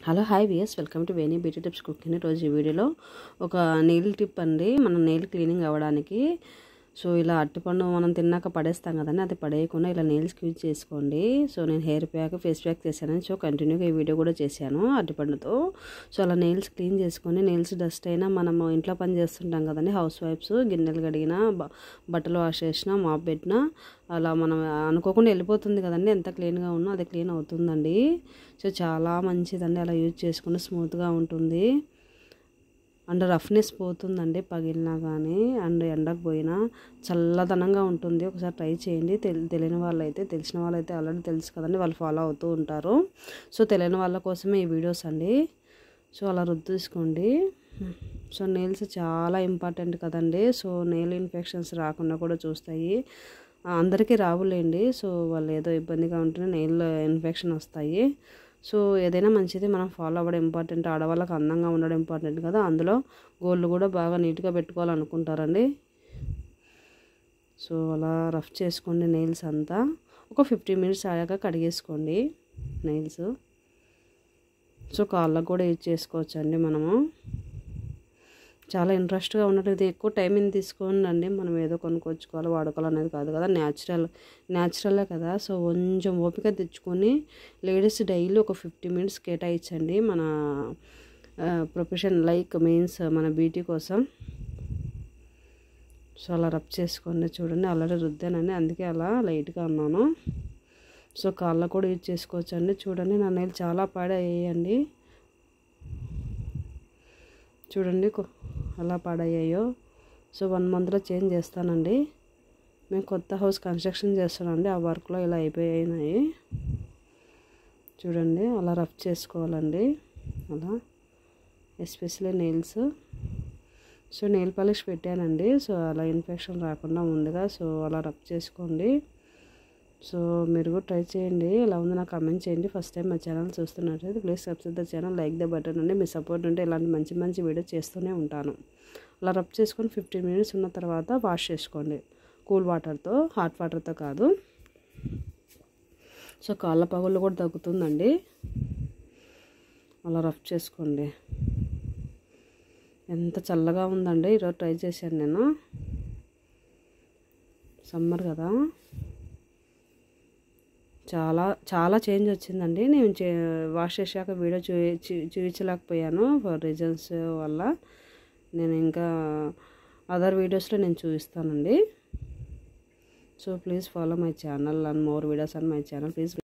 Hello hi viewers, welcome to Veni beauty tips cooking. ఈరోజు ఈ వీడియోలో ఒక నెయిల్ టిప్ అండి. మనం నెయిల్ క్లీనింగ్ అవ్వడానికి ఇలా అరటిపండు మనం తిన్నాక పడేస్తాం కదండి, అది పడేయకుండా ఇలా నెయిల్స్ యూజ్ చేసుకోండి. నేను హెయిర్ ప్యాక్, ఫేస్ ప్యాక్ చేశాను. కంటిన్యూగా ఈ వీడియో కూడా చేశాను అరటిపండుతో. అలా నెయిల్స్ క్లీన్ చేసుకొని, నెయిల్స్ డస్ట్ అయినా మనము ఇంట్లో పని చేస్తుంటాం కదండి, హౌస్ వైఫ్స్, గిన్నెలు కడిగినా, బట్టలు వాష్ చేసినా, మాప్ పెట్టినా అలా మనం అనుకోకుండా వెళ్ళిపోతుంది కదండి. ఎంత క్లీన్గా ఉన్నా అది క్లీన్ అవుతుందండి. చాలా మంచిదండి. అలా యూజ్ చేసుకుంటే స్మూత్గా ఉంటుంది అండ్ రఫ్నెస్ పోతుందండి, పగిలినా కానీ అండ్ ఎండకు పోయినా చల్లదనంగా ఉంటుంది. ఒకసారి ట్రై చేయండి. తెలియని వాళ్ళైతే, తెలిసిన వాళ్ళైతే ఆల్రెడీ తెలుసు కదండి, వాళ్ళు ఫాలో అవుతూ ఉంటారు. తెలియని వాళ్ళ కోసమే ఈ వీడియోస్ అండి. అలా రుద్దేసుకోండి. నెయిల్స్ చాలా ఇంపార్టెంట్ కదండి. నెయిల్ ఇన్ఫెక్షన్స్ రాకుండా కూడా చూస్తాయి. అందరికీ రావులేండి. వాళ్ళు ఏదో ఇబ్బందిగా ఉంటేనే నెయిల్ ఇన్ఫెక్షన్ వస్తాయి. ఏదైనా మంచిది మనం ఫాలో అవ్వడం ఇంపార్టెంట్. ఆడవాళ్ళకి అందంగా ఉండడం ఇంపార్టెంట్ కదా, అందులో గోళ్ళు కూడా బాగా నీట్గా పెట్టుకోవాలనుకుంటారండి. అలా రఫ్ చేసుకోండి నెయిల్స్ అంతా. ఒక 15 మినిట్స్ ఆగాక కడిగేసుకోండి నెయిల్స్. కాళ్ళకు కూడా యూజ్ చేసుకోవచ్చండి మనము. చాలా ఇంట్రెస్ట్గా ఉన్నట్టు, ఇది ఎక్కువ టైం తీసుకోండి. మనం ఏదో కొనుక్కొచ్చుకోవాలి, వాడుకోవాలి అనేది కాదు కదా, న్యాచురలే కదా. కొంచెం ఓపిక తెచ్చుకొని లేడీస్ డైలీ ఒక 50 మినిట్స్ కేటాయించండి మన ప్రొఫెషన్ లైక్ మీన్స్ మన బ్యూటీ కోసం. అలా రబ్ చేసుకోండి. చూడండి ఆల్రెడీ రుద్దానండి, అందుకే అలా లైట్గా అన్నాను. కాళ్ళకు కూడా యూజ్ చేసుకోవచ్చండి. చూడండి నా నెయిల్ చాలా పాడయ్యాయండి. చూడండి అలా పాడయ్యాయో. 1 మంత్లో చేంజ్ చేస్తానండి. మేము కొత్త హౌస్ కన్స్ట్రక్షన్ చేస్తున్నామండి, ఆ వర్క్లో ఇలా అయిపోయినాయి. చూడండి అలా రఫ్ చేసుకోవాలండి. అలా ఎస్పెషల్లీ నెయిల్స్. నెయిల్ పాలిష్ పెట్టానండి. అలా ఇన్ఫెక్షన్ రాకుండా ముందుగా అలా రఫ్ చేసుకోండి. మీరు కూడా ట్రై చేయండి. ఎలా ఉందో నాకు కమెంట్ చేయండి. ఫస్ట్ టైం మా ఛానల్ చూస్తున్నట్లయితే please subscribe the channel, like the button అండి. మీ సపోర్ట్ ఉంటే ఇలాంటి మంచి మంచి వీడియో చేస్తూనే ఉంటాను. అలా రబ్ చేసుకొని 15 మినిట్స్ ఉన్న తర్వాత వాష్ చేసుకోండి కూల్ వాటర్తో, హాట్ వాటర్తో కాదు. కాళ్ళ పగుళ్ళు కూడా తగ్గుతుందండి. అలా రఫ్ చేసుకోండి. ఎంత చల్లగా ఉందండి. ఈరోజు ట్రై చేశాను నేను. సమ్మర్ కదా, చాలా చాలా చేంజ్ వచ్చిందండి. నేను వాష్ చేశాక వీడియో చూపించలేకపోయాను ఫర్ రీజన్స్ వల్ల. నేను ఇంకా అదర్ వీడియోస్లో నేను చూపిస్తానండి. Please follow my channel and more videos on my channel please.